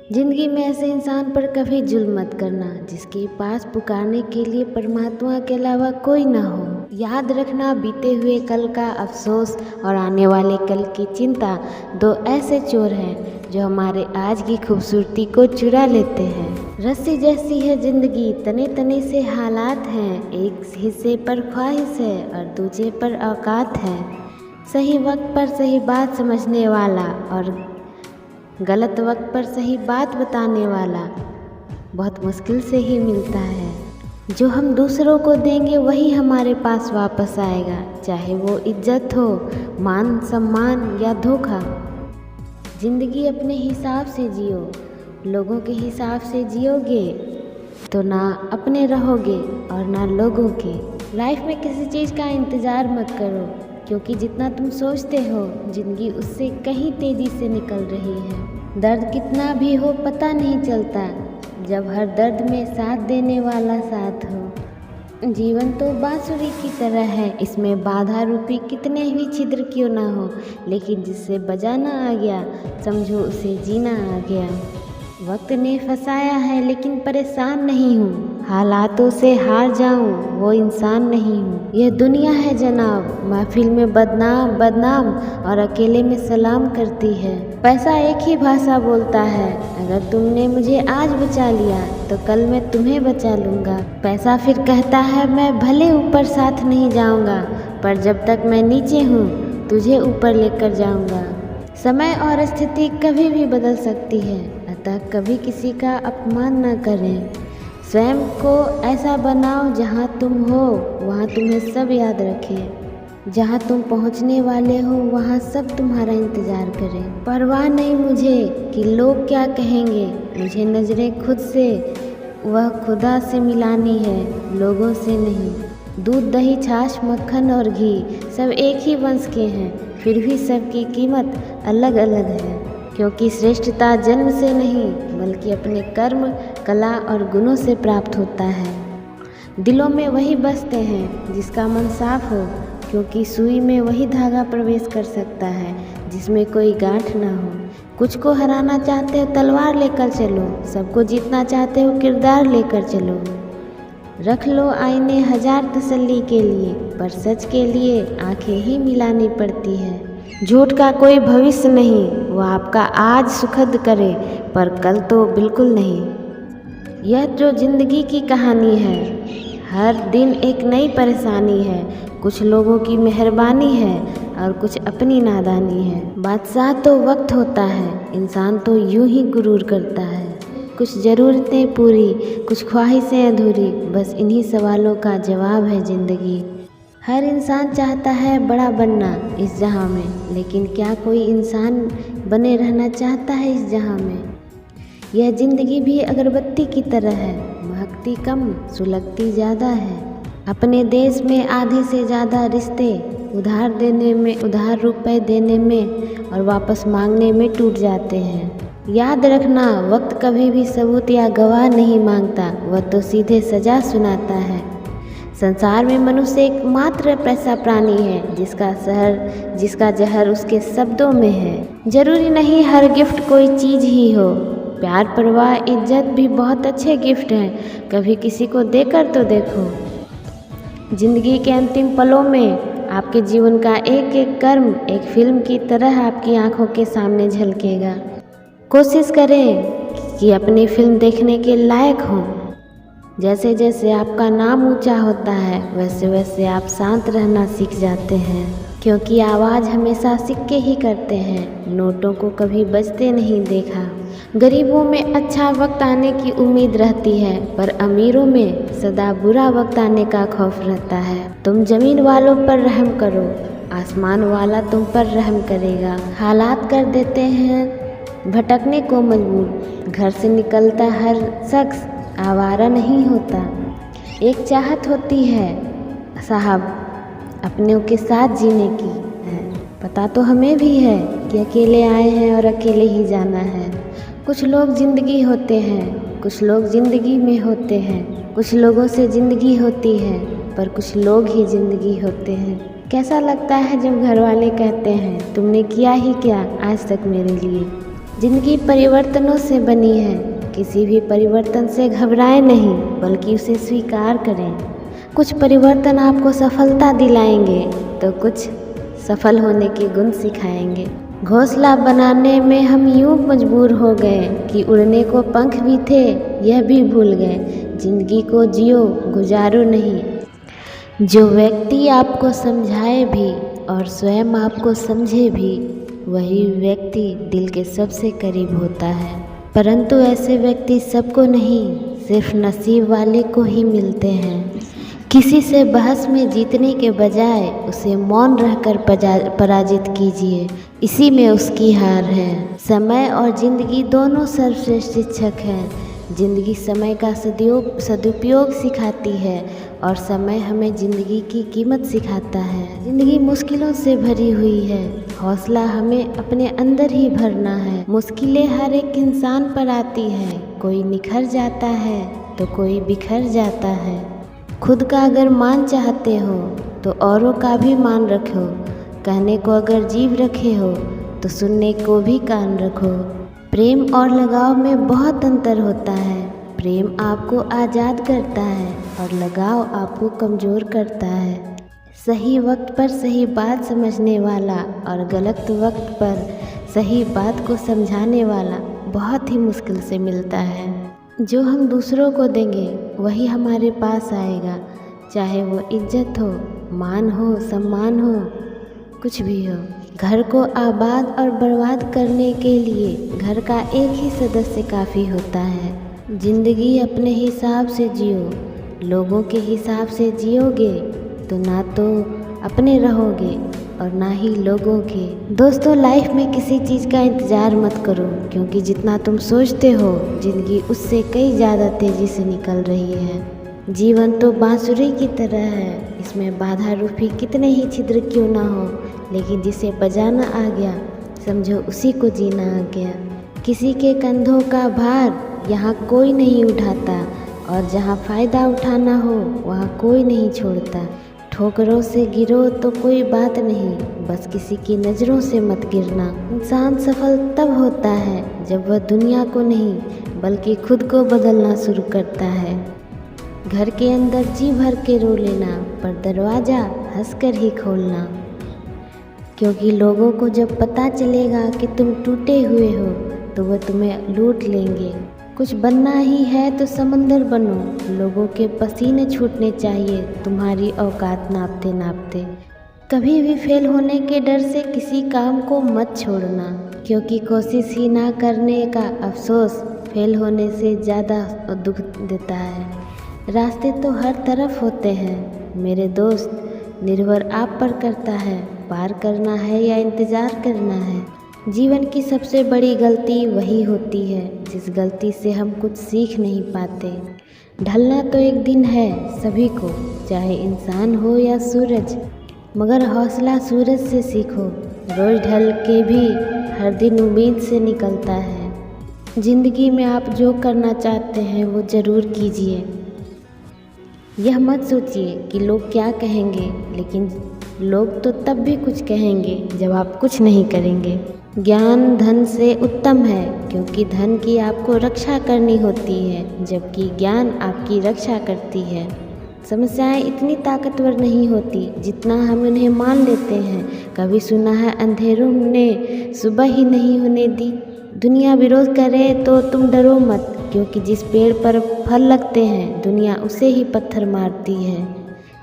जिंदगी में ऐसे इंसान पर कभी जुल्म मत करना जिसके पास पुकारने के लिए परमात्मा के अलावा कोई ना हो। याद रखना, बीते हुए कल का अफसोस और आने वाले कल की चिंता दो ऐसे चोर हैं जो हमारे आज की खूबसूरती को चुरा लेते हैं। रस्सी जैसी है जिंदगी, तने तने से हालात हैं। एक हिस्से पर ख्वाहिश है और दूसरे पर औकात है। सही वक्त पर सही बात समझने वाला और गलत वक्त पर सही बात बताने वाला बहुत मुश्किल से ही मिलता है। जो हम दूसरों को देंगे वही हमारे पास वापस आएगा, चाहे वो इज्जत हो, मान सम्मान या धोखा। जिंदगी अपने हिसाब से जियो, लोगों के हिसाब से जियोगे तो ना अपने रहोगे और ना लोगों के। लाइफ में किसी चीज़ का इंतज़ार मत करो, क्योंकि जितना तुम सोचते हो जिंदगी उससे कहीं तेज़ी से निकल रही है। दर्द कितना भी हो पता नहीं चलता जब हर दर्द में साथ देने वाला साथ हो। जीवन तो बांसुरी की तरह है, इसमें बाधा रूपी कितने भी छिद्र क्यों ना हो, लेकिन जिससे बजाना आ गया समझो उसे जीना आ गया। वक्त ने फंसाया है लेकिन परेशान नहीं हूँ, हालातों से हार जाऊँ वो इंसान नहीं हूँ। यह दुनिया है जनाब, महफिल में बदनाम बदनाम और अकेले में सलाम करती है। पैसा एक ही भाषा बोलता है, अगर तुमने मुझे आज बचा लिया तो कल मैं तुम्हें बचा लूँगा। पैसा फिर कहता है मैं भले ऊपर साथ नहीं जाऊँगा, पर जब तक मैं नीचे हूँ तुझे ऊपर लेकर जाऊँगा। समय और स्थिति कभी भी बदल सकती है, अतः कभी किसी का अपमान न करें। स्वयं को ऐसा बनाओ जहाँ तुम हो वहाँ तुम्हें सब याद रखें। जहाँ तुम पहुँचने वाले हो वहाँ सब तुम्हारा इंतज़ार करें। परवाह नहीं मुझे कि लोग क्या कहेंगे, मुझे नज़रें खुद से वह खुदा से मिलानी है, लोगों से नहीं। दूध दही छाछ मक्खन और घी सब एक ही वंश के हैं, फिर भी सबकी कीमत अलग अलग है, क्योंकि श्रेष्ठता जन्म से नहीं बल्कि अपने कर्म, कला और गुणों से प्राप्त होता है। दिलों में वही बसते हैं जिसका मन साफ हो, क्योंकि सुई में वही धागा प्रवेश कर सकता है जिसमें कोई गांठ ना हो। कुछ को हराना चाहते हो तलवार लेकर चलो, सबको जीतना चाहते हो किरदार लेकर चलो। रख लो आईने हजार तसल्ली के लिए, पर सच के लिए आंखें ही मिलानी पड़ती है। झूठ का कोई भविष्य नहीं, वो आपका आज सुखद करे पर कल तो बिल्कुल नहीं। यह जो जिंदगी की कहानी है, हर दिन एक नई परेशानी है। कुछ लोगों की मेहरबानी है और कुछ अपनी नादानी है। बादशाह तो वक्त होता है, इंसान तो यूं ही गुरूर करता है। कुछ ज़रूरतें पूरी, कुछ ख्वाहिशें अधूरी, बस इन्हीं सवालों का जवाब है ज़िंदगी। हर इंसान चाहता है बड़ा बनना इस जहां में, लेकिन क्या कोई इंसान बने रहना चाहता है इस जहां में? यह ज़िंदगी भी अगरबत्ती की तरह है, महकती कम सुलगती ज़्यादा है। अपने देश में आधे से ज़्यादा रिश्ते उधार देने में, उधार रुपए देने में और वापस मांगने में टूट जाते हैं। याद रखना, वक्त कभी भी सबूत या गवाह नहीं मांगता, वह तो सीधे सजा सुनाता है। संसार में मनुष्य एकमात्र ऐसा प्राणी है जिसका जहर उसके शब्दों में है। जरूरी नहीं हर गिफ्ट कोई चीज़ ही हो, प्यार, परवाह, इज्जत भी बहुत अच्छे गिफ्ट हैं, कभी किसी को देकर तो देखो। जिंदगी के अंतिम पलों में आपके जीवन का एक एक कर्म एक फिल्म की तरह आपकी आंखों के सामने झलकेगा। कोशिश करें कि अपनी फिल्म देखने के लायक हों। जैसे जैसे आपका नाम ऊंचा होता है वैसे वैसे आप शांत रहना सीख जाते हैं, क्योंकि आवाज़ हमेशा सिक्के ही करते हैं, नोटों को कभी बजते नहीं देखा। गरीबों में अच्छा वक्त आने की उम्मीद रहती है, पर अमीरों में सदा बुरा वक्त आने का खौफ रहता है। तुम जमीन वालों पर रहम करो, आसमान वाला तुम पर रहम करेगा। हालात कर देते हैं भटकने को मजबूर, घर से निकलता हर शख्स आवारा नहीं होता। एक चाहत होती है साहब अपनों के साथ जीने की है, पता तो हमें भी है कि अकेले आए हैं और अकेले ही जाना है। कुछ लोग ज़िंदगी होते हैं, कुछ लोग ज़िंदगी में होते हैं, कुछ लोगों से ज़िंदगी होती है पर कुछ लोग ही ज़िंदगी होते हैं। कैसा लगता है जब घर वाले कहते हैं तुमने किया ही क्या आज तक मेरे लिए। जिंदगी परिवर्तनों से बनी है, किसी भी परिवर्तन से घबराएं नहीं बल्कि उसे स्वीकार करें। कुछ परिवर्तन आपको सफलता दिलाएंगे तो कुछ सफल होने के गुण सिखाएंगे। घोंसला बनाने में हम यूं मजबूर हो गए कि उड़ने को पंख भी थे यह भी भूल गए। जिंदगी को जियो, गुजारो नहीं। जो व्यक्ति आपको समझाए भी और स्वयं आपको समझे भी, वही व्यक्ति दिल के सबसे करीब होता है। परंतु ऐसे व्यक्ति सबको नहीं, सिर्फ नसीब वाले को ही मिलते हैं। किसी से बहस में जीतने के बजाय उसे मौन रहकर पराजित कीजिए, इसी में उसकी हार है। समय और जिंदगी दोनों सर्वश्रेष्ठ शिक्षक हैं। जिंदगी समय का सदुपयोग सिखाती है और समय हमें जिंदगी की कीमत सिखाता है। जिंदगी मुश्किलों से भरी हुई है, हौसला हमें अपने अंदर ही भरना है। मुश्किलें हर एक इंसान पर आती है, कोई निखर जाता है तो कोई बिखर जाता है। खुद का अगर मान चाहते हो तो औरों का भी मान रखो। कहने को अगर जीभ रखे हो तो सुनने को भी कान रखो। प्रेम और लगाव में बहुत अंतर होता है। प्रेम आपको आज़ाद करता है और लगाव आपको कमज़ोर करता है। सही वक्त पर सही बात समझने वाला और गलत वक्त पर सही बात को समझाने वाला बहुत ही मुश्किल से मिलता है। जो हम दूसरों को देंगे वही हमारे पास आएगा, चाहे वो इज्जत हो, मान हो, सम्मान हो, कुछ भी हो। घर को आबाद और बर्बाद करने के लिए घर का एक ही सदस्य काफ़ी होता है। जिंदगी अपने हिसाब से जियो, लोगों के हिसाब से जियोगे तो ना तो अपने रहोगे और ना ही लोगों के। दोस्तों, लाइफ में किसी चीज़ का इंतज़ार मत करो, क्योंकि जितना तुम सोचते हो जिंदगी उससे कई ज़्यादा तेज़ी से निकल रही है। जीवन तो बांसुरी की तरह है, इसमें बाधा रूपी कितने ही छिद्र क्यों ना हो, लेकिन जिसे बजाना आ गया समझो उसी को जीना आ गया। किसी के कंधों का भार यहाँ कोई नहीं उठाता और जहाँ फ़ायदा उठाना हो वहाँ कोई नहीं छोड़ता। ठोकरों से गिरो तो कोई बात नहीं, बस किसी की नज़रों से मत गिरना। इंसान सफल तब होता है जब वह दुनिया को नहीं बल्कि खुद को बदलना शुरू करता है। घर के अंदर जी भर के रो लेना, पर दरवाज़ा हंसकर ही खोलना, क्योंकि लोगों को जब पता चलेगा कि तुम टूटे हुए हो तो वह तुम्हें लूट लेंगे। कुछ बनना ही है तो समंदर बनो, लोगों के पसीने छूटने चाहिए तुम्हारी औकात नापते नापते। कभी भी फेल होने के डर से किसी काम को मत छोड़ना, क्योंकि कोशिश ही ना करने का अफसोस फेल होने से ज़्यादा दुख देता है। रास्ते तो हर तरफ होते हैं मेरे दोस्त, निर्भर आप पर करता है पार करना है या इंतज़ार करना है। जीवन की सबसे बड़ी गलती वही होती है जिस गलती से हम कुछ सीख नहीं पाते। ढलना तो एक दिन है सभी को, चाहे इंसान हो या सूरज, मगर हौसला सूरज से सीखो। रोज़ ढल के भी हर दिन उम्मीद से निकलता है। ज़िंदगी में आप जो करना चाहते हैं वो ज़रूर कीजिए। यह मत सोचिए कि लोग क्या कहेंगे, लेकिन लोग तो तब भी कुछ कहेंगे जब आप कुछ नहीं करेंगे। ज्ञान धन से उत्तम है, क्योंकि धन की आपको रक्षा करनी होती है जबकि ज्ञान आपकी रक्षा करती है। समस्याएं इतनी ताकतवर नहीं होती जितना हम उन्हें मान लेते हैं। कभी सुना है अंधेरों ने सुबह ही नहीं होने दी। दुनिया विरोध करे तो तुम डरो मत, क्योंकि जिस पेड़ पर फल लगते हैं दुनिया उसे ही पत्थर मारती है।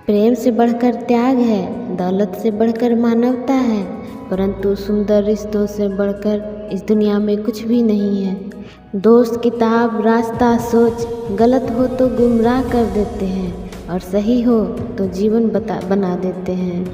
प्रेम से बढ़कर त्याग है, दौलत से बढ़कर मानवता है, परंतु सुंदर रिश्तों से बढ़कर इस दुनिया में कुछ भी नहीं है। दोस्त, किताब, रास्ता, सोच गलत हो तो गुमराह कर देते हैं और सही हो तो जीवन बना देते हैं।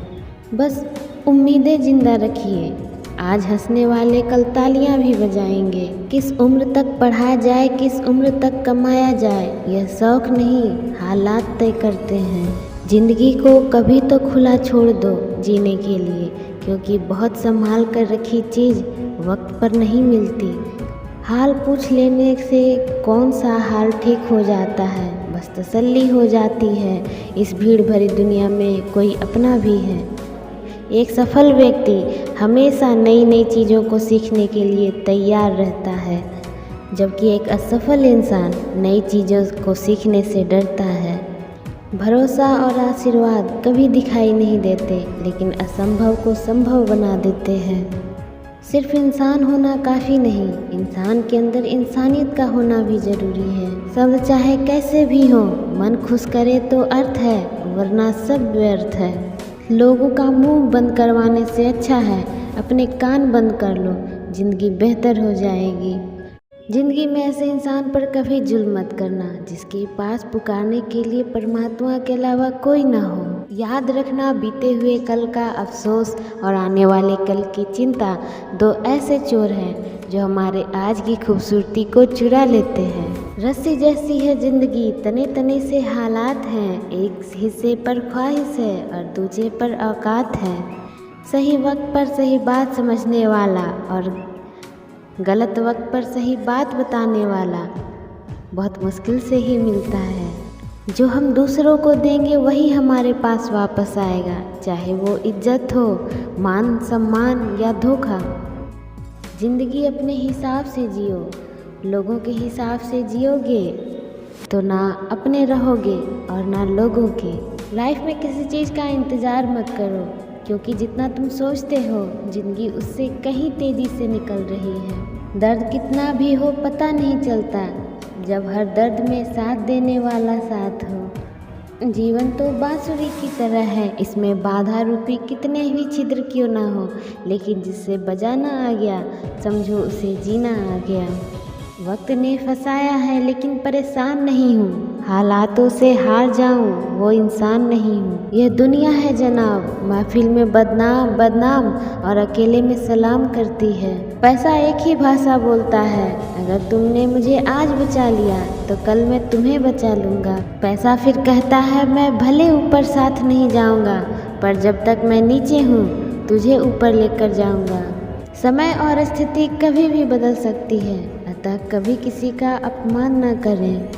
बस उम्मीदें जिंदा रखिए, आज हंसने वाले कल तालियां भी बजाएंगे। किस उम्र तक पढ़ा जाए, किस उम्र तक कमाया जाए, यह शौक नहीं हालात तय करते हैं। जिंदगी को कभी तो खुला छोड़ दो जीने के लिए, क्योंकि बहुत संभाल कर रखी चीज़ वक्त पर नहीं मिलती। हाल पूछ लेने से कौन सा हाल ठीक हो जाता है, बस तसल्ली हो जाती है इस भीड़ भरी दुनिया में कोई अपना भी है। एक सफल व्यक्ति हमेशा नई नई चीज़ों को सीखने के लिए तैयार रहता है, जबकि एक असफल इंसान नई चीज़ों को सीखने से डरता है। भरोसा और आशीर्वाद कभी दिखाई नहीं देते, लेकिन असंभव को संभव बना देते हैं। सिर्फ इंसान होना काफ़ी नहीं, इंसान के अंदर इंसानियत का होना भी ज़रूरी है। शब्द चाहे कैसे भी हो, मन खुश करे तो अर्थ है, वरना सब व्यर्थ है। लोगों का मुंह बंद करवाने से अच्छा है अपने कान बंद कर लो, ज़िंदगी बेहतर हो जाएगी। ज़िंदगी में ऐसे इंसान पर कभी जुल्म मत करना जिसके पास पुकारने के लिए परमात्मा के अलावा कोई ना हो। याद रखना, बीते हुए कल का अफसोस और आने वाले कल की चिंता दो ऐसे चोर हैं जो हमारे आज की खूबसूरती को चुरा लेते हैं। रस्सी जैसी है ज़िंदगी, तने तने से हालात हैं, एक हिस्से पर ख्वाहिश है और दूसरे पर औकात है। सही वक्त पर सही बात समझने वाला और गलत वक्त पर सही बात बताने वाला बहुत मुश्किल से ही मिलता है। जो हम दूसरों को देंगे वही हमारे पास वापस आएगा, चाहे वो इज्जत हो, मान सम्मान या धोखा। ज़िंदगी अपने हिसाब से जियो, लोगों के हिसाब से जियोगे तो ना अपने रहोगे और ना लोगों के। लाइफ में किसी चीज़ का इंतज़ार मत करो, क्योंकि जितना तुम सोचते हो ज़िंदगी उससे कहीं तेज़ी से निकल रही है। दर्द कितना भी हो पता नहीं चलता, जब हर दर्द में साथ देने वाला साथ हो। जीवन तो बांसुरी की तरह है, इसमें बाधा रूपी कितने भी छिद्र क्यों ना हो, लेकिन जिससे बजाना आ गया समझो उसे जीना आ गया। वक्त ने फंसाया है लेकिन परेशान नहीं हूँ, हालातों से हार जाऊँ वो इंसान नहीं हूँ। यह दुनिया है जनाब, महफिल में बदनाम बदनाम और अकेले में सलाम करती है। पैसा एक ही भाषा बोलता है, अगर तुमने मुझे आज बचा लिया तो कल मैं तुम्हें बचा लूँगा। पैसा फिर कहता है मैं भले ऊपर साथ नहीं जाऊँगा, पर जब तक मैं नीचे हूँ तुझे ऊपर लेकर जाऊँगा। समय और स्थिति कभी भी बदल सकती है, अतः कभी किसी का अपमान न करें।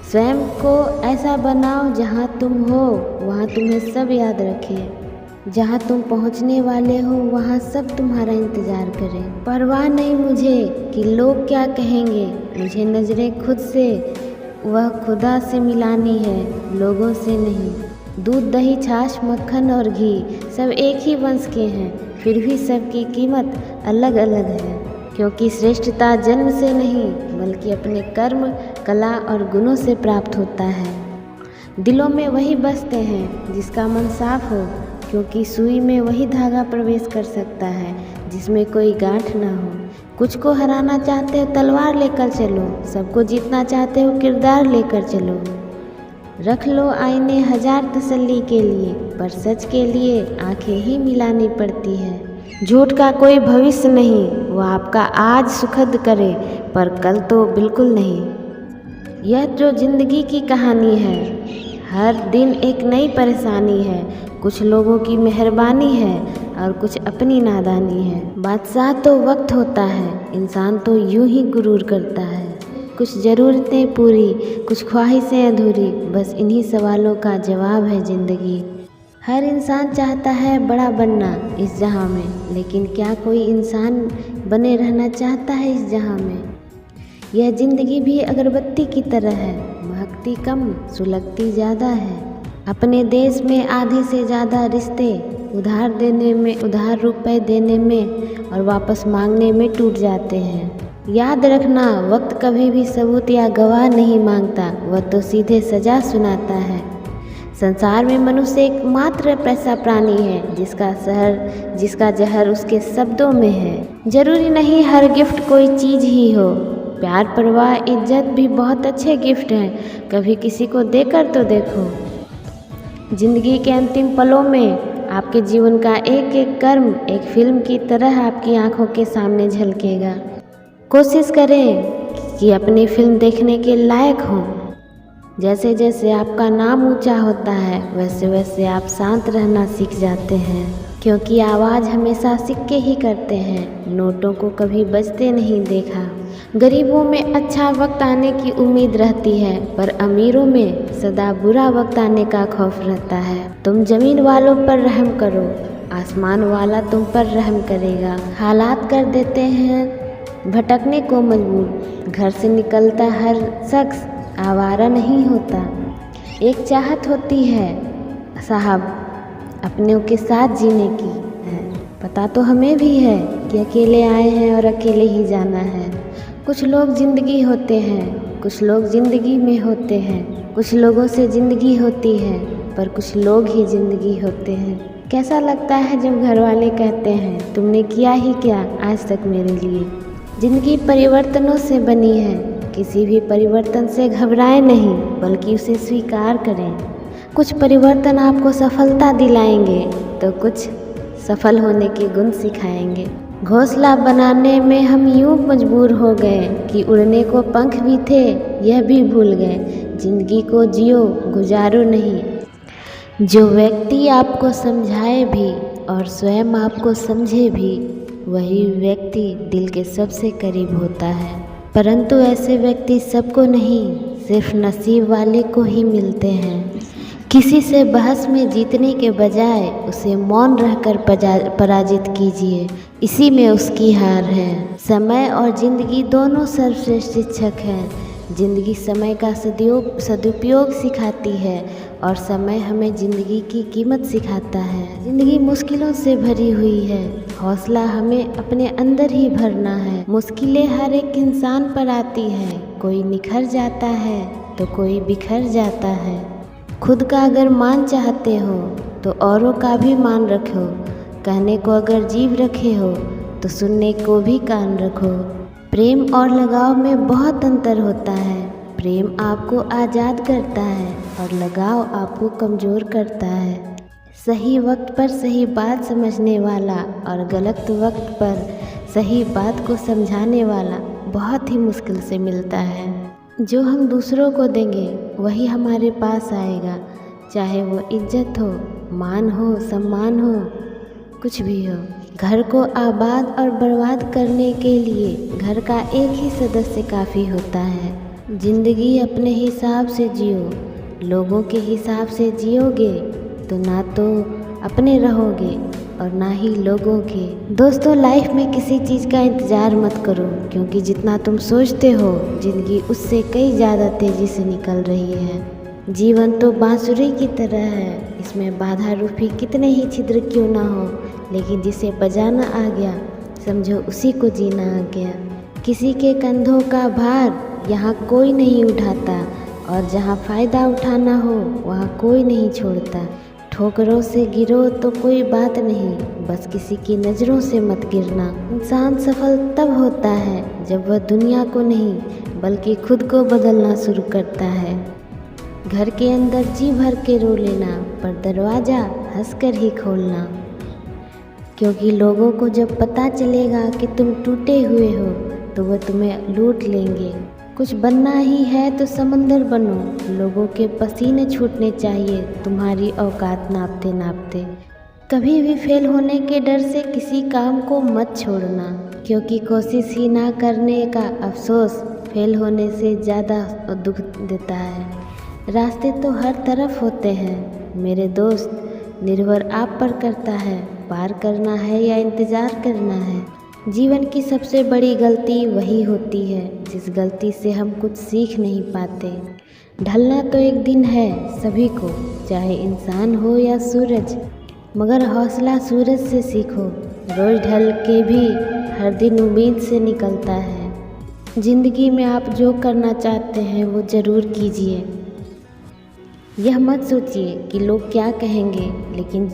स्वयं को ऐसा बनाओ जहाँ तुम हो वहाँ तुम्हें सब याद रखें, जहाँ तुम पहुँचने वाले हो वहाँ सब तुम्हारा इंतज़ार करें। परवाह नहीं मुझे कि लोग क्या कहेंगे, मुझे नज़रें खुद से वह खुदा से मिलानी है, लोगों से नहीं। दूध दही छाछ मक्खन और घी सब एक ही वंश के हैं, फिर भी सबकी कीमत अलग अलग है, क्योंकि श्रेष्ठता जन्म से नहीं बल्कि अपने कर्म, कला और गुणों से प्राप्त होता है। दिलों में वही बसते हैं जिसका मन साफ हो, क्योंकि सुई में वही धागा प्रवेश कर सकता है जिसमें कोई गांठ ना हो। कुछ को हराना चाहते हो तलवार लेकर चलो, सबको जीतना चाहते हो किरदार लेकर चलो। रख लो आईने हजार तसल्ली के लिए, पर सच के लिए आंखें ही मिलानी पड़ती है। झूठ का कोई भविष्य नहीं, वो आपका आज सुखद करे पर कल तो बिल्कुल नहीं। यह जो जिंदगी की कहानी है, हर दिन एक नई परेशानी है। कुछ लोगों की मेहरबानी है और कुछ अपनी नादानी है। बादशाह तो वक्त होता है, इंसान तो यूं ही गुरूर करता है। कुछ ज़रूरतें पूरी, कुछ ख्वाहिशें अधूरी, बस इन्हीं सवालों का जवाब है ज़िंदगी। हर इंसान चाहता है बड़ा बनना इस जहां में, लेकिन क्या कोई इंसान बने रहना चाहता है इस जहां में? यह ज़िंदगी भी अगरबत्ती की तरह है, महकती कम सुलगती ज़्यादा है। अपने देश में आधे से ज़्यादा रिश्ते उधार देने में, उधार रुपए देने में और वापस मांगने में टूट जाते हैं। याद रखना, वक्त कभी भी सबूत या गवाह नहीं मांगता, वह तो सीधे सजा सुनाता है। संसार में मनुष्य एकमात्र ऐसा प्राणी है जिसका जहर उसके शब्दों में है। जरूरी नहीं हर गिफ्ट कोई चीज़ ही हो, प्यार परवाह इज्जत भी बहुत अच्छे गिफ्ट हैं, कभी किसी को देकर तो देखो। जिंदगी के अंतिम पलों में आपके जीवन का एक एक कर्म एक फिल्म की तरह आपकी आंखों के सामने झलकेगा। कोशिश करें कि अपनी फिल्म देखने के लायक हों। जैसे जैसे आपका नाम ऊंचा होता है वैसे वैसे आप शांत रहना सीख जाते हैं, क्योंकि आवाज़ हमेशा सिक्के ही करते हैं, नोटों को कभी बजते नहीं देखा। गरीबों में अच्छा वक्त आने की उम्मीद रहती है, पर अमीरों में सदा बुरा वक्त आने का खौफ रहता है। तुम जमीन वालों पर रहम करो, आसमान वाला तुम पर रहम करेगा। हालात कर देते हैं भटकने को मजबूर, घर से निकलता हर शख्स आवारा नहीं होता। एक चाहत होती है साहब अपनों के साथ जीने की है, पता तो हमें भी है कि अकेले आए हैं और अकेले ही जाना है। कुछ लोग ज़िंदगी होते हैं, कुछ लोग ज़िंदगी में होते हैं, कुछ लोगों से ज़िंदगी होती है पर कुछ लोग ही ज़िंदगी होते हैं। कैसा लगता है जब घर वाले कहते हैं तुमने किया ही क्या आज तक मेरे लिए। ज़िंदगी परिवर्तनों से बनी है, किसी भी परिवर्तन से घबराएं नहीं बल्कि उसे स्वीकार करें। कुछ परिवर्तन आपको सफलता दिलाएंगे तो कुछ सफल होने के गुण सिखाएंगे। घोंसला बनाने में हम यूँ मजबूर हो गए कि उड़ने को पंख भी थे यह भी भूल गए। ज़िंदगी को जियो गुजारो नहीं। जो व्यक्ति आपको समझाए भी और स्वयं आपको समझे भी, वही व्यक्ति दिल के सबसे करीब होता है। परंतु ऐसे व्यक्ति सबको नहीं, सिर्फ नसीब वाले को ही मिलते हैं। किसी से बहस में जीतने के बजाय उसे मौन रहकर पराजित कीजिए, इसी में उसकी हार है। समय और ज़िंदगी दोनों सर्वश्रेष्ठ शिक्षक हैं। ज़िंदगी समय का सदुपयोग सिखाती है और समय हमें ज़िंदगी की कीमत सिखाता है। ज़िंदगी मुश्किलों से भरी हुई है, हौसला हमें अपने अंदर ही भरना है। मुश्किलें हर एक इंसान पर आती है, कोई निखर जाता है तो कोई बिखर जाता है। खुद का अगर मान चाहते हो तो औरों का भी मान रखो। कहने को अगर जीभ रखे हो तो सुनने को भी कान रखो। प्रेम और लगाव में बहुत अंतर होता है। प्रेम आपको आज़ाद करता है और लगाव आपको कमज़ोर करता है। सही वक्त पर सही बात समझने वाला और गलत वक्त पर सही बात को समझाने वाला बहुत ही मुश्किल से मिलता है। जो हम दूसरों को देंगे वही हमारे पास आएगा, चाहे वो इज्जत हो, मान हो, सम्मान हो, कुछ भी हो। घर को आबाद और बर्बाद करने के लिए घर का एक ही सदस्य काफ़ी होता है। ज़िंदगी अपने हिसाब से जियो, लोगों के हिसाब से जियोगे तो ना तो अपने रहोगे और ना ही लोगों के। दोस्तों, लाइफ में किसी चीज़ का इंतज़ार मत करो, क्योंकि जितना तुम सोचते हो ज़िंदगी उससे कई ज़्यादा तेज़ी से निकल रही है। जीवन तो बांसुरी की तरह है, इसमें बाधा रूपी कितने ही छिद्र क्यों ना हो, लेकिन जिसे बजाना आ गया समझो उसी को जीना आ गया। किसी के कंधों का भार यहाँ कोई नहीं उठाता और जहाँ फ़ायदा उठाना हो वहाँ कोई नहीं छोड़ता। ठोकरों से गिरो तो कोई बात नहीं, बस किसी की नज़रों से मत गिरना। इंसान सफल तब होता है जब वह दुनिया को नहीं बल्कि खुद को बदलना शुरू करता है। घर के अंदर जी भर के रो लेना, पर दरवाज़ा हंसकर ही खोलना, क्योंकि लोगों को जब पता चलेगा कि तुम टूटे हुए हो तो वह तुम्हें लूट लेंगे। कुछ बनना ही है तो समंदर बनो, लोगों के पसीने छूटने चाहिए तुम्हारी औकात नापते नापते। कभी भी फेल होने के डर से किसी काम को मत छोड़ना, क्योंकि कोशिश ही ना करने का अफसोस फेल होने से ज़्यादा दुख देता है। रास्ते तो हर तरफ होते हैं मेरे दोस्त, निर्भर आप पर करता है पार करना है या इंतज़ार करना है। जीवन की सबसे बड़ी गलती वही होती है जिस गलती से हम कुछ सीख नहीं पाते। ढलना तो एक दिन है सभी को, चाहे इंसान हो या सूरज, मगर हौसला सूरज से सीखो। रोज़ ढल के भी हर दिन उम्मीद से निकलता है। ज़िंदगी में आप जो करना चाहते हैं वो ज़रूर कीजिए। यह मत सोचिए कि लोग क्या कहेंगे, लेकिन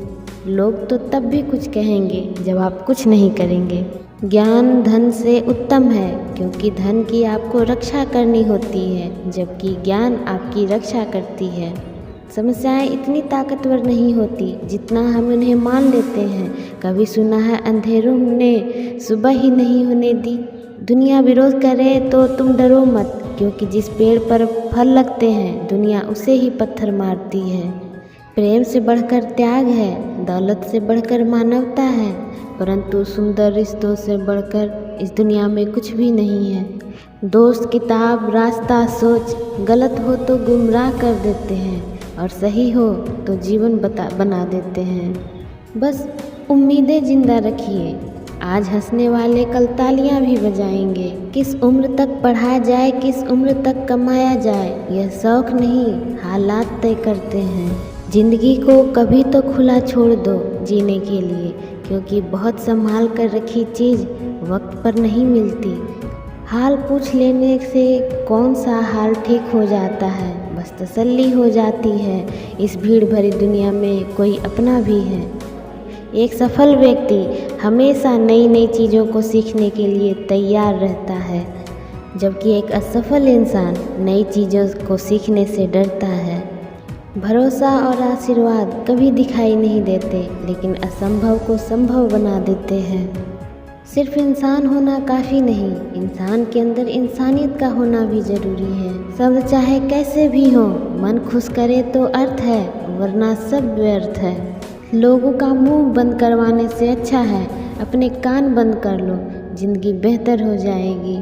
लोग तो तब भी कुछ कहेंगे जब आप कुछ नहीं करेंगे। ज्ञान धन से उत्तम है, क्योंकि धन की आपको रक्षा करनी होती है जबकि ज्ञान आपकी रक्षा करती है। समस्याएं इतनी ताकतवर नहीं होती जितना हम उन्हें मान लेते हैं। कभी सुना है अंधेरों ने सुबह ही नहीं होने दी। दुनिया विरोध करे तो तुम डरो मत, क्योंकि जिस पेड़ पर फल लगते हैं दुनिया उसे ही पत्थर मारती है। प्रेम से बढ़कर त्याग है, दौलत से बढ़कर मानवता है, परंतु सुंदर रिश्तों से बढ़कर इस दुनिया में कुछ भी नहीं है। दोस्त, किताब, रास्ता, सोच गलत हो तो गुमराह कर देते हैं और सही हो तो जीवन बना देते हैं। बस उम्मीदें जिंदा रखिए, आज हंसने वाले कल तालियां भी बजाएंगे। किस उम्र तक पढ़ा जाए, किस उम्र तक कमाया जाए, यह शौक नहीं हालात तय करते हैं। जिंदगी को कभी तो खुला छोड़ दो जीने के लिए, क्योंकि बहुत संभाल कर रखी चीज़ वक्त पर नहीं मिलती। हाल पूछ लेने से कौन सा हाल ठीक हो जाता है, बस तसल्ली हो जाती है इस भीड़ भरी दुनिया में कोई अपना भी है। एक सफल व्यक्ति हमेशा नई नई चीज़ों को सीखने के लिए तैयार रहता है, जबकि एक असफल इंसान नई चीज़ों को सीखने से डरता है। भरोसा और आशीर्वाद कभी दिखाई नहीं देते, लेकिन असंभव को संभव बना देते हैं। सिर्फ इंसान होना काफ़ी नहीं, इंसान के अंदर इंसानियत का होना भी ज़रूरी है। सब चाहे कैसे भी हो, मन खुश करे तो अर्थ है, वरना सब व्यर्थ है। लोगों का मुंह बंद करवाने से अच्छा है अपने कान बंद कर लो, जिंदगी बेहतर हो जाएगी।